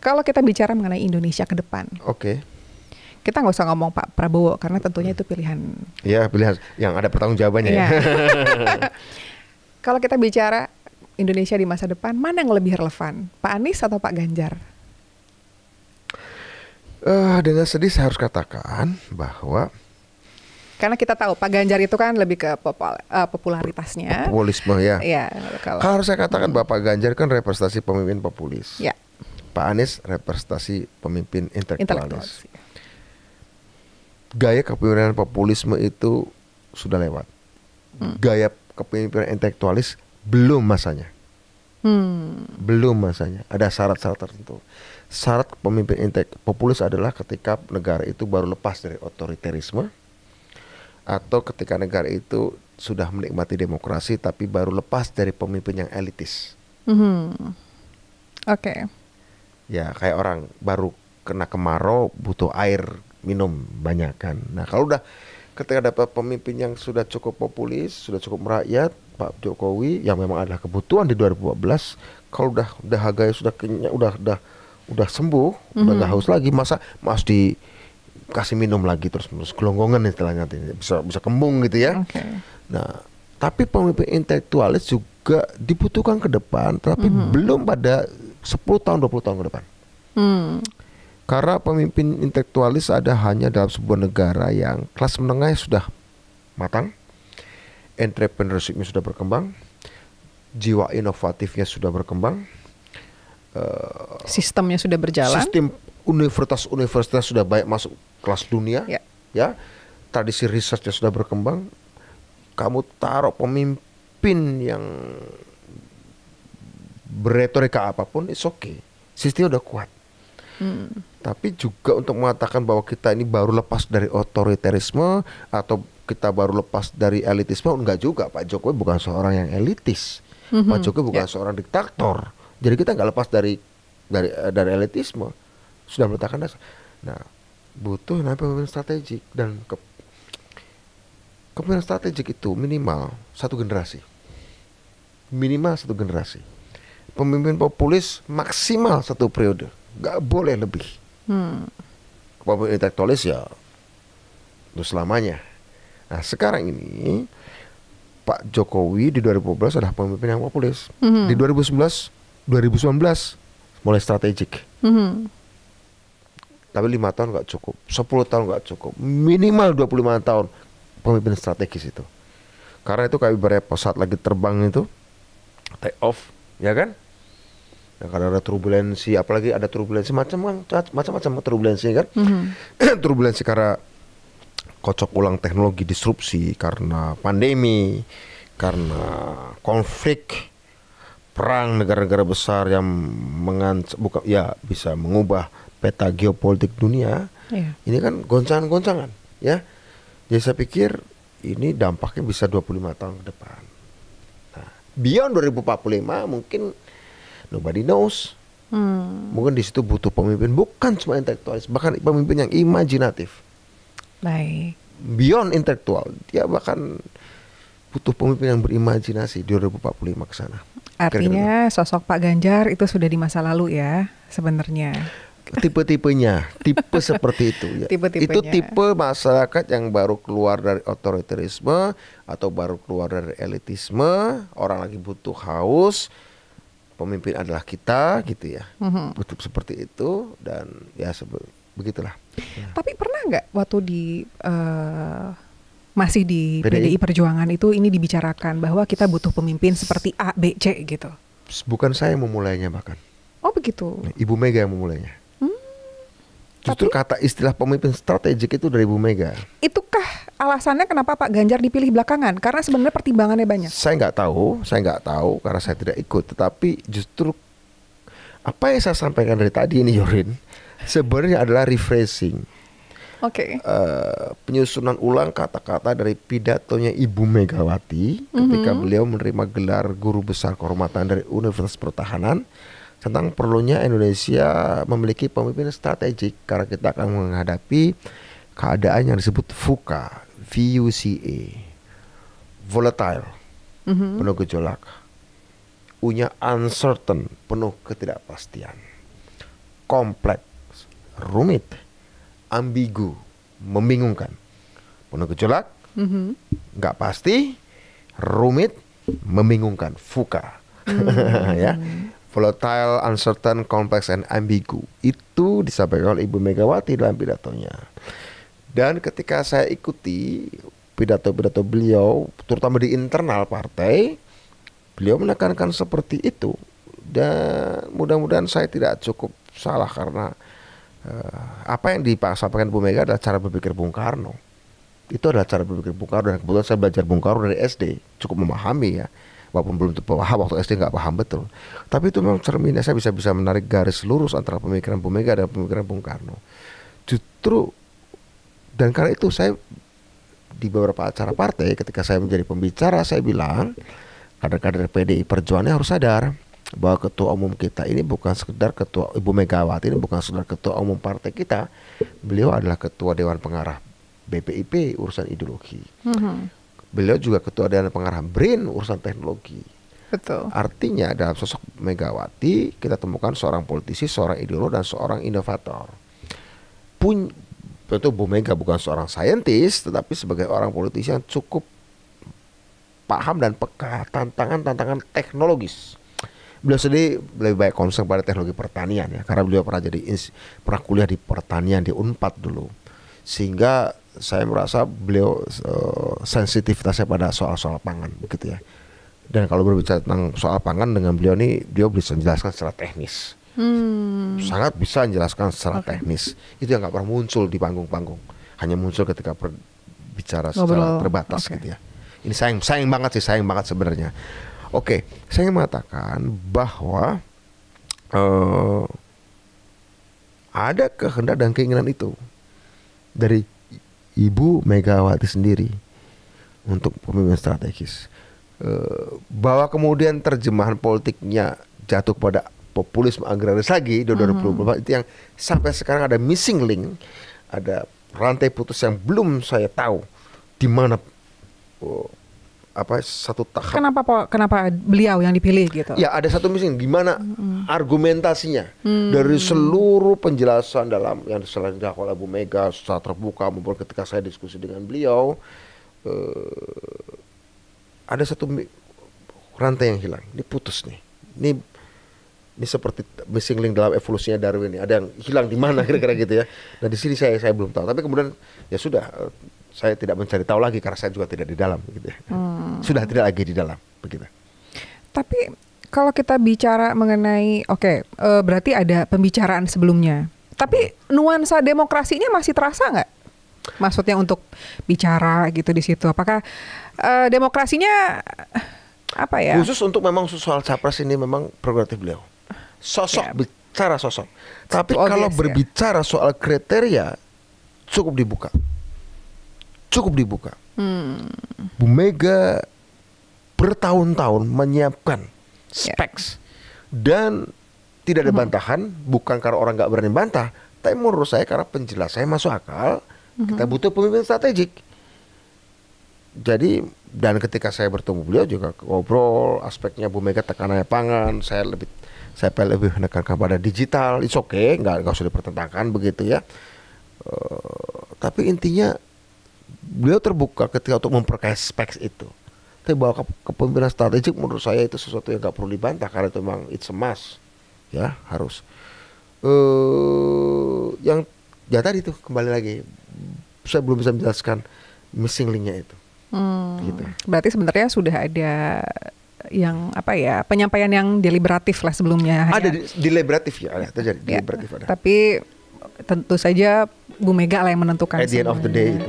Kalau kita bicara mengenai Indonesia ke depan, Oke. kita nggak usah ngomong Pak Prabowo karena tentunya itu pilihan. Ya, pilihan yang ada pertanggungjawabannya ya. Iya. Kalau kita bicara Indonesia di masa depan, mana yang lebih relevan, Pak Anies atau Pak Ganjar? Dengan sedih saya harus katakan bahwa Karena kita tahu Pak Ganjar itu kan lebih ke popularitasnya. populisme ya. Iya, kalau Kalau saya katakan Bapak Ganjar kan representasi pemimpin populis. ya, Pak Anies representasi pemimpin intelektual. intelektualis. Gaya kepemimpinan populisme itu sudah lewat. Gaya kepemimpinan intelektualis belum masanya. Belum masanya. Ada syarat-syarat tertentu. Syarat pemimpin populis adalah ketika negara itu baru lepas dari otoriterisme, atau ketika negara itu sudah menikmati demokrasi tapi baru lepas dari pemimpin yang elitis. Oke. Ya kayak orang baru kena kemarau butuh air minum banyak kan. Nah kalau udah ketika dapat pemimpin yang sudah cukup populis, sudah cukup merakyat, Pak Jokowi yang memang adalah kebutuhan di 2014, kalau udah dahaganya sudah kenyang, udah sembuh, udah nggak haus lagi, masa dikasih minum lagi terus gelonggongan istilahnya, bisa kembung gitu ya. Nah tapi pemimpin intelektualis juga dibutuhkan ke depan, tapi belum pada 10 tahun 20 tahun ke depan. Karena pemimpin intelektualis ada hanya dalam sebuah negara yang kelas menengahnya sudah matang, entrepreneurship-nya sudah berkembang, jiwa inovatifnya sudah berkembang, sistemnya sudah berjalan, sistem universitas sudah banyak masuk kelas dunia, ya, tradisi risetnya sudah berkembang. Kamu taruh pemimpin yang beretorika apapun, it's okay, sistemnya udah kuat. Tapi juga untuk mengatakan bahwa kita ini baru lepas dari otoriterisme atau kita baru lepas dari elitisme, enggak juga. Pak Jokowi bukan seorang yang elitis. Pak Jokowi bukan seorang diktator. Jadi kita nggak lepas dari elitisme, sudah meletakkan dasar. Nah, butuh pemimpin strategik, dan kepemimpinan strategik itu minimal satu generasi. Pemimpin populis maksimal satu periode. Gak boleh lebih. Pemimpin intelektualis ya untuk selamanya. Nah sekarang ini Pak Jokowi di 2012 adalah pemimpin yang populis. Di 2019 mulai strategik. Tapi 5 tahun gak cukup, 10 tahun gak cukup, minimal 25 tahun pemimpin strategis itu. Karena itu kayak ibarat pesawat lagi terbang itu, take off, ya kan? Nah, kalau ada turbulensi, apalagi ada turbulensi macam-macam turbulensi kan? Turbulensi karena kocok ulang teknologi, disrupsi karena pandemi, karena konflik, perang negara-negara besar yang bisa mengubah peta geopolitik dunia. Ini kan goncangan-goncangan, ya. Jadi saya pikir ini dampaknya bisa 25 tahun ke depan. Nah, beyond 2045 mungkin nobody knows. Mungkin di situ butuh pemimpin bukan cuma intelektualis, bahkan pemimpin yang imajinatif. Baik. Beyond intelektual, dia bahkan butuh pemimpin yang berimajinasi di 2045 ke sana. Artinya sosok Pak Ganjar itu sudah di masa lalu ya sebenarnya. Tipe-tipenya, tipe seperti itu ya. Itu tipe masyarakat yang baru keluar dari otoriterisme atau baru keluar dari elitisme, orang lagi butuh haus. Pemimpin adalah kita gitu ya, betul seperti itu, dan ya begitulah. Ya. Tapi pernah nggak waktu masih di PDI Perjuangan itu ini dibicarakan bahwa kita butuh pemimpin seperti A, B, C gitu? Bukan saya yang memulainya bahkan. Oh begitu. Ibu Mega yang memulainya. Justru kata istilah pemimpin strategik itu dari Ibu Mega. Itukah alasannya kenapa Pak Ganjar dipilih belakangan? Karena sebenarnya pertimbangannya banyak. Saya nggak tahu karena saya tidak ikut. Tetapi justru apa yang saya sampaikan dari tadi ini, Yorin, sebenarnya adalah refreshing. Penyusunan ulang kata-kata dari pidatonya Ibu Megawati ketika beliau menerima gelar Guru Besar Kehormatan dari Universitas Pertahanan tentang perlunya Indonesia memiliki pemimpin strategik karena kita akan menghadapi keadaan yang disebut VUCA, volatile, penuh gejolak, uncertain, penuh ketidakpastian. kompleks, rumit, ambigu, membingungkan, penuh gejolak, nggak pasti, rumit, membingungkan, VUCA. Ya, volatile, uncertain, complex, and ambigu. Itu disampaikan oleh Ibu Megawati dalam pidatonya. Dan ketika saya ikuti pidato-pidato beliau, terutama di internal partai, beliau menekankan seperti itu. Dan mudah-mudahan saya tidak cukup salah, karena apa yang disampaikan Bu Mega adalah cara berpikir Bung Karno. Itu adalah cara berpikir Bung Karno, dan kebetulan saya belajar Bung Karno dari SD, cukup memahami ya. Walaupun belum paham waktu SD, nggak paham betul. Tapi itu memang cerminnya, saya bisa menarik garis lurus antara pemikiran Bu Mega dan pemikiran Bung Karno. Justru, dan karena itu saya di beberapa acara partai, ketika saya menjadi pembicara, saya bilang kader-kader PDI Perjuangan harus sadar bahwa ketua umum kita ini bukan sekedar ketua, Ibu Megawati ini bukan sekedar ketua umum partai kita. Beliau adalah ketua Dewan Pengarah BPIP urusan ideologi. Beliau juga ketua Dewan Pengarah BRIN urusan teknologi. Betul. Artinya dalam sosok Megawati kita temukan seorang politisi, seorang ideolog, dan seorang inovator. Tentu Bu Mega bukan seorang saintis, tetapi sebagai orang politisi yang cukup paham dan peka tantangan teknologis. Beliau sendiri lebih banyak concern pada teknologi pertanian ya, karena beliau pernah kuliah di pertanian di Unpad dulu, sehingga saya merasa beliau sensitivitasnya pada soal-soal pangan begitu ya. Dan kalau berbicara tentang soal pangan dengan beliau ini, beliau bisa menjelaskan secara teknis. Sangat bisa menjelaskan secara teknis. Itu yang nggak pernah muncul di panggung-panggung, hanya muncul ketika berbicara secara terbatas gitu ya. Ini sayang banget sebenarnya. Oke, saya ingin mengatakan bahwa ada kehendak dan keinginan itu dari Ibu Megawati sendiri untuk pemimpin strategis. Bahwa kemudian terjemahan politiknya jatuh kepada populisme agraris lagi di 2024, itu yang sampai sekarang ada missing link, ada rantai putus yang belum saya tahu di mana satu tahap. Kenapa beliau yang dipilih gitu? Ya, ada satu missing di mana argumentasinya dari seluruh penjelasan dalam yang disampaikan oleh Bu Mega secara terbuka maupun ketika saya diskusi dengan beliau, ada satu rantai yang hilang, diputus nih. Ini seperti missing link dalam evolusinya Darwin nih. Ada yang hilang di mana kira-kira gitu ya. Dan di sini saya belum tahu. Tapi kemudian ya sudah, saya tidak mencari tahu lagi karena saya juga tidak di dalam gitu ya. Sudah tidak lagi di dalam begitu. Tapi kalau kita bicara mengenai berarti ada pembicaraan sebelumnya. Tapi nuansa demokrasinya masih terasa nggak? Maksudnya untuk bicara gitu di situ. Apakah demokrasinya apa ya? Khusus untuk memang soal capres ini memang prerogatif beliau. Bicara sosok. Tapi kalau berbicara soal kriteria cukup dibuka. Bu Mega bertahun-tahun menyiapkan specs dan tidak ada bantahan, bukan karena orang nggak berani bantah, tapi menurut saya karena penjelasannya masuk akal. Kita butuh pemimpin strategik. Jadi, dan ketika saya bertemu beliau juga ngobrol aspeknya Bu Mega tekanannya pangan, saya lebih menekankan pada digital. It's okay, nggak usah dipertentangkan begitu ya. Tapi intinya beliau terbuka ketika untuk memperkaya speks itu. Tapi bahwa kepemimpinan strategik menurut saya itu sesuatu yang nggak perlu dibantah karena itu memang it's a must, ya harus. Yang tadi itu kembali lagi, saya belum bisa menjelaskan missing linknya itu. Gitu. Berarti sebenarnya sudah ada yang penyampaian yang deliberatif lah sebelumnya. Ada deliberatif ya, ada terjadi deliberatif ada. Tapi tentu saja Bu Mega lah yang menentukan. At the end of the day itu.